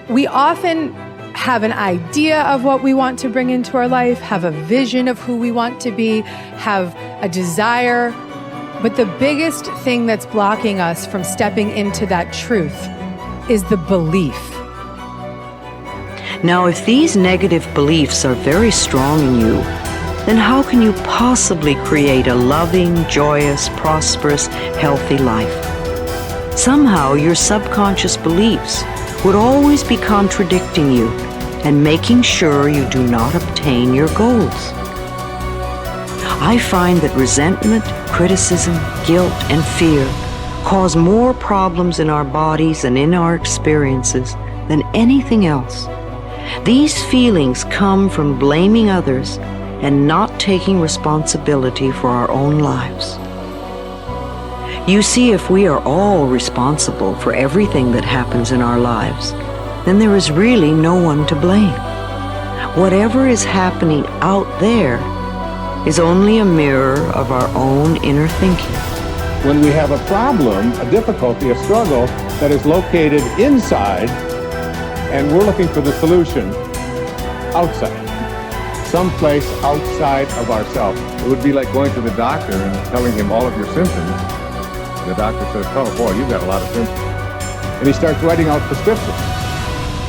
We often have an idea of what we want to bring into our life, have a vision of who we want to be, have a desire. But the biggest thing that's blocking us from stepping into that truth is the belief. Now, if these negative beliefs are very strong in you, then how can you possibly create a loving, joyous, prosperous, healthy life? Somehow your subconscious beliefs would always be contradicting you and making sure you do not obtain your goals. I find that resentment, criticism, guilt, and fear cause more problems in our bodies and in our experiences than anything else. These feelings come from blaming others and not taking responsibility for our own lives. You see, if we are all responsible for everything that happens in our lives, then there is really no one to blame. Whatever is happening out there is only a mirror of our own inner thinking. When we have a problem, a difficulty, a struggle that is located inside, and we're looking for the solution outside, someplace outside of ourselves. It would be like going to the doctor and telling him all of your symptoms. The doctor says, oh boy, you've got a lot of symptoms. And he starts writing out prescriptions.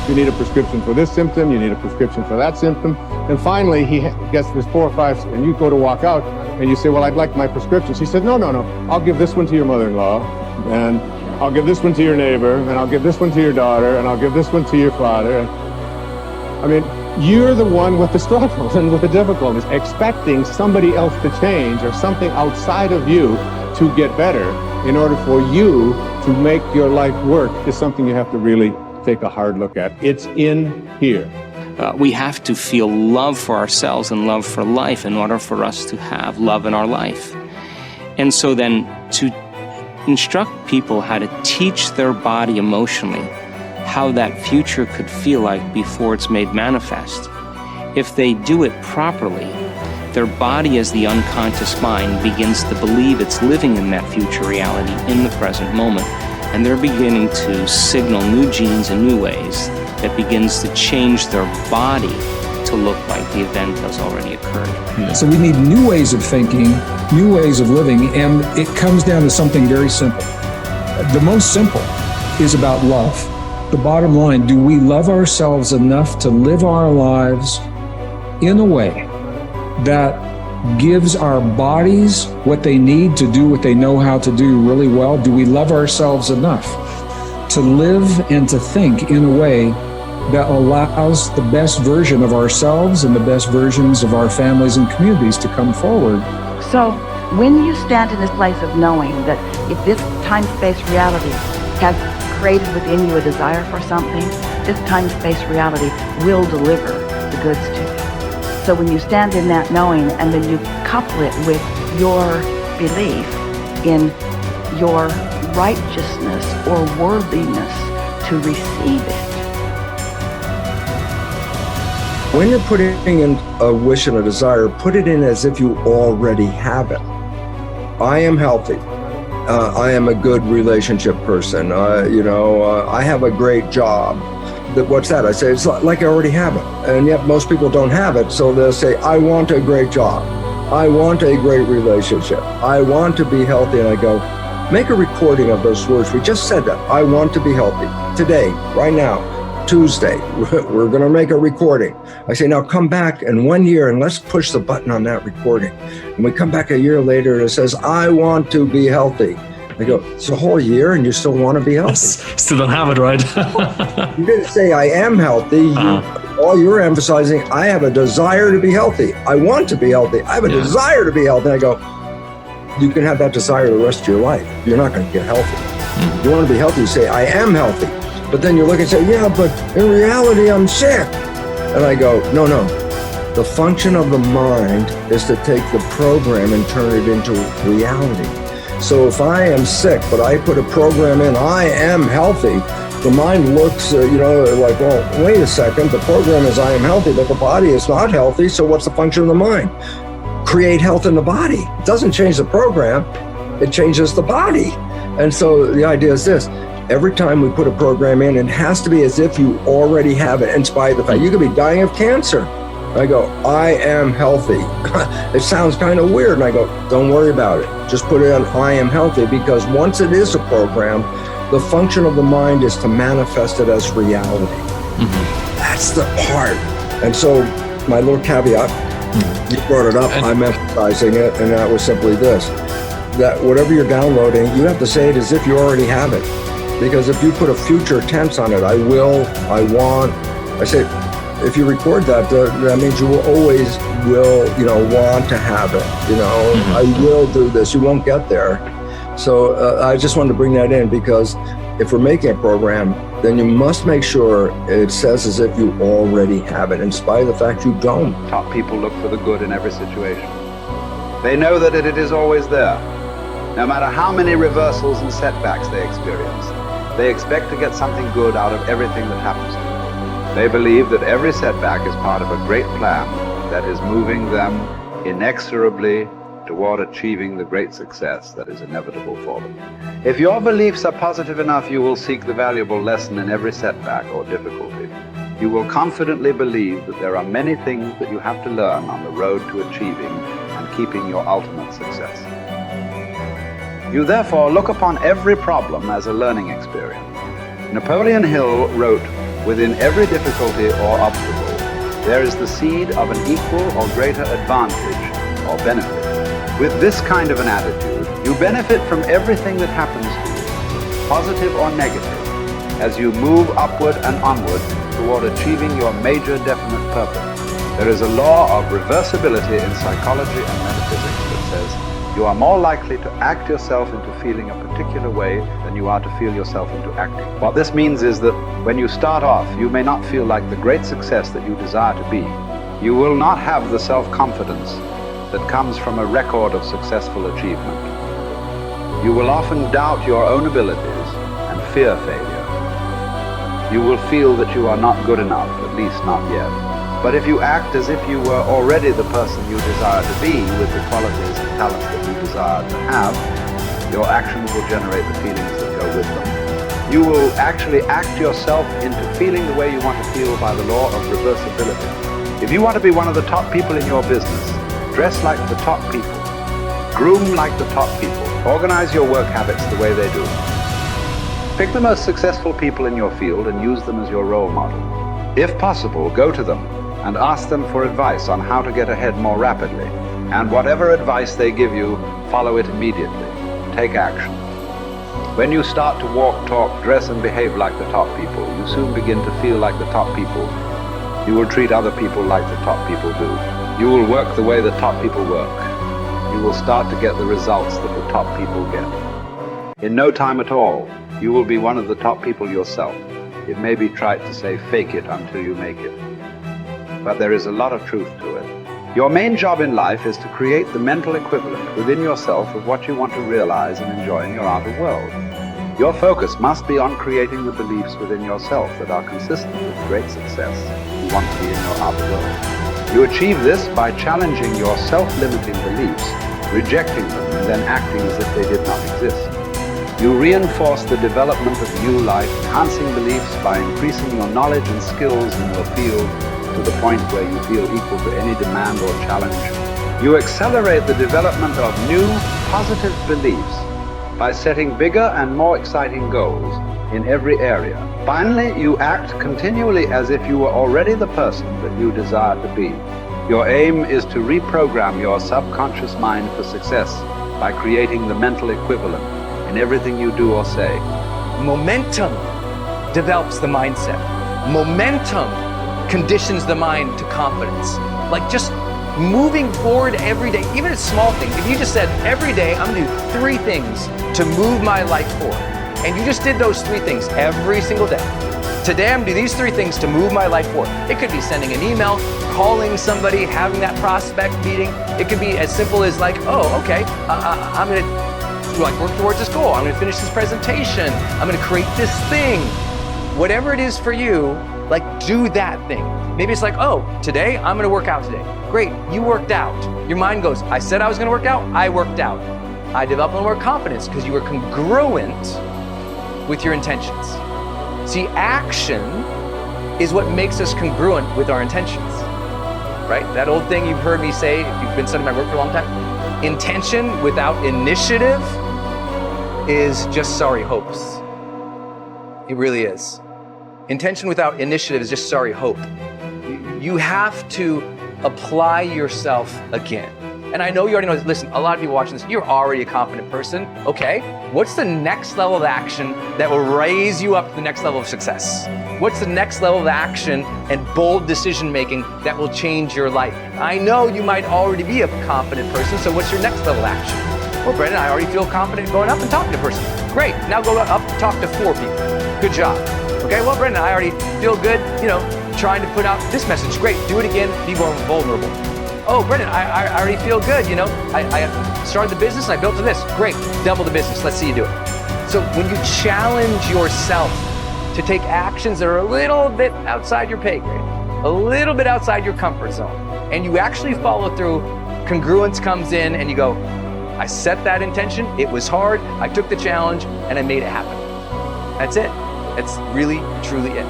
You need a prescription for this symptom, you need a prescription for that symptom. And finally, he gets this 4 or 5, and you go to walk out, and you say, well, I'd like my prescriptions. He said, no, I'll give this one to your mother-in-law, and I'll give this one to your neighbor, and I'll give this one to your daughter, and I'll give this one to your father. I mean, you're the one with the struggles and with the difficulties, expecting somebody else to change or something outside of you to get better in order for you to make your life work is something you have to really take a hard look at. It's in here. We have to feel love for ourselves and love for life in order for us to have love in our life. And so then to instruct people how to teach their body emotionally how that future could feel like before it's made manifest. If they do it properly, their body as the unconscious mind begins to believe it's living in that future reality in the present moment. And they're beginning to signal new genes in new ways that begins to change their body to look like the event has already occurred. So we need new ways of thinking, new ways of living, and it comes down to something very simple. The most simple is about love. The bottom line, do we love ourselves enough to live our lives in a way that gives our bodies what they need to do what they know how to do really well? Do we love ourselves enough to live and to think in a way that allows the best version of ourselves and the best versions of our families and communities to come forward? So when you stand in this place of knowing that if this time-space reality has created within you a desire for something, this time-space reality will deliver the goods to you. So when you stand in that knowing and then you couple it with your belief in your righteousness or worthiness to receive it. When you're putting in a wish and a desire, put it in as if you already have it. I am healthy. I am a good relationship person. I have a great job. What's that? I say, it's like I already have it. And yet most people don't have it. So they'll say, I want a great job. I want a great relationship. I want to be healthy. And I go, make a recording of those words. We just said that. I want to be healthy. Today, right now, Tuesday, we're going to make a recording. I say, now come back in 1 year and let's push the button on that recording. And we come back a year later and it says, I want to be healthy. I go, it's a whole year and you still want to be healthy? Still don't have it, right? You didn't say I am healthy. All you're emphasizing, I have a desire to be healthy. I want to be healthy. I have a desire to be healthy. I go, you can have that desire the rest of your life. You're not going to get healthy. You want to be healthy, you say, I am healthy. But then you look and say, yeah, but in reality, I'm sick. And I go, no. The function of the mind is to take the program and turn it into reality. So if I am sick, but I put a program in, I am healthy, the mind looks, like, well, wait a second, the program is I am healthy, but the body is not healthy, so what's the function of the mind? Create health in the body. It doesn't change the program, it changes the body. And so the idea is this, every time we put a program in, it has to be as if you already have it, in spite of the fact you could be dying of cancer. I go, I am healthy. It sounds kind of weird. And I go, don't worry about it. Just put it on I am healthy, because once it is a program, the function of the mind is to manifest it as reality. Mm-hmm. That's the part. And so my little caveat, you brought it up, I'm emphasizing it, and that was simply this, that whatever you're downloading, you have to say it as if you already have it. Because if you put a future tense on it, I will, I want, I say, if you record that, that means you will always want to have it. Mm-hmm. I will do this. You won't get there. So I just wanted to bring that in, because if we're making a program, then you must make sure it says as if you already have it, in spite of the fact you don't. Top people look for the good in every situation. They know that it is always there. No matter how many reversals and setbacks they experience, they expect to get something good out of everything that happens to them. They believe that every setback is part of a great plan that is moving them inexorably toward achieving the great success that is inevitable for them. If your beliefs are positive enough, you will seek the valuable lesson in every setback or difficulty. You will confidently believe that there are many things that you have to learn on the road to achieving and keeping your ultimate success. You therefore look upon every problem as a learning experience. Napoleon Hill wrote, "Within every difficulty or obstacle, there is the seed of an equal or greater advantage or benefit." With this kind of an attitude, you benefit from everything that happens to you, positive or negative, as you move upward and onward toward achieving your major definite purpose. There is a law of reversibility in psychology and metaphysics that says you are more likely to act yourself into feeling a particular way than you are to feel yourself into acting. What this means is that when you start off, you may not feel like the great success that you desire to be. You will not have the self-confidence that comes from a record of successful achievement. You will often doubt your own abilities and fear failure. You will feel that you are not good enough, at least not yet. But if you act as if you were already the person you desire to be, with the qualities and talents that you desire to have, your actions will generate the feelings that go with them. You will actually act yourself into feeling the way you want to feel by the law of reversibility. If you want to be one of the top people in your business, dress like the top people, groom like the top people, organize your work habits the way they do. Pick the most successful people in your field and use them as your role model. If possible, go to them and ask them for advice on how to get ahead more rapidly. And whatever advice they give you, follow it immediately. Take action. When you start to walk, talk, dress, and behave like the top people, you soon begin to feel like the top people. You will treat other people like the top people do. You will work the way the top people work. You will start to get the results that the top people get. In no time at all, you will be one of the top people yourself. It may be trite to say fake it until you make it, but there is a lot of truth to it. Your main job in life is to create the mental equivalent within yourself of what you want to realize and enjoy in your outer world. Your focus must be on creating the beliefs within yourself that are consistent with great success you want to be in your outer world. You achieve this by challenging your self-limiting beliefs, rejecting them, and then acting as if they did not exist. You reinforce the development of new life, enhancing beliefs by increasing your knowledge and skills in your field to the point where you feel equal to any demand or challenge. You accelerate the development of new, positive beliefs by setting bigger and more exciting goals in every area. Finally, you act continually as if you were already the person that you desire to be. Your aim is to reprogram your subconscious mind for success by creating the mental equivalent in everything you do or say. Momentum develops the mindset. Momentum conditions the mind to confidence. Like just moving forward every day, even a small thing. If you just said, every day I'm gonna do 3 things to move my life forward, and you just did those 3 things every single day. Today I'm gonna do these 3 things to move my life forward. It could be sending an email, calling somebody, having that prospect meeting. It could be as simple as like, oh, okay, I'm gonna work towards this goal. I'm gonna finish this presentation. I'm gonna create this thing. Whatever it is for you, like do that thing. Maybe it's like, oh, today I'm gonna work out today. Great, you worked out. Your mind goes, I said I was gonna work out, I worked out. I developed more confidence because you were congruent with your intentions. See, action is what makes us congruent with our intentions, right? That old thing you've heard me say, if you've been studying my work for a long time, intention without initiative is just sorry hopes. It really is. Intention without initiative is just sorry hope. You have to apply yourself again. And I know you already know this. Listen, a lot of people watching this, you're already a confident person. Okay, what's the next level of action that will raise you up to the next level of success? What's the next level of action and bold decision making that will change your life? I know you might already be a confident person, so what's your next level of action? Well, Brendon, I already feel confident going up and talking to a person. Great, now go up and talk to 4 people. Good job. Okay, well, Brendon, I already feel good, trying to put out this message. Great, do it again, be more vulnerable. Oh, Brendon, I already feel good, I started the business and I built to this. Great, double the business, let's see you do it. So when you challenge yourself to take actions that are a little bit outside your pay grade, a little bit outside your comfort zone, and you actually follow through, congruence comes in and you go, I set that intention, it was hard, I took the challenge, and I made it happen. That's it. That's really, truly it.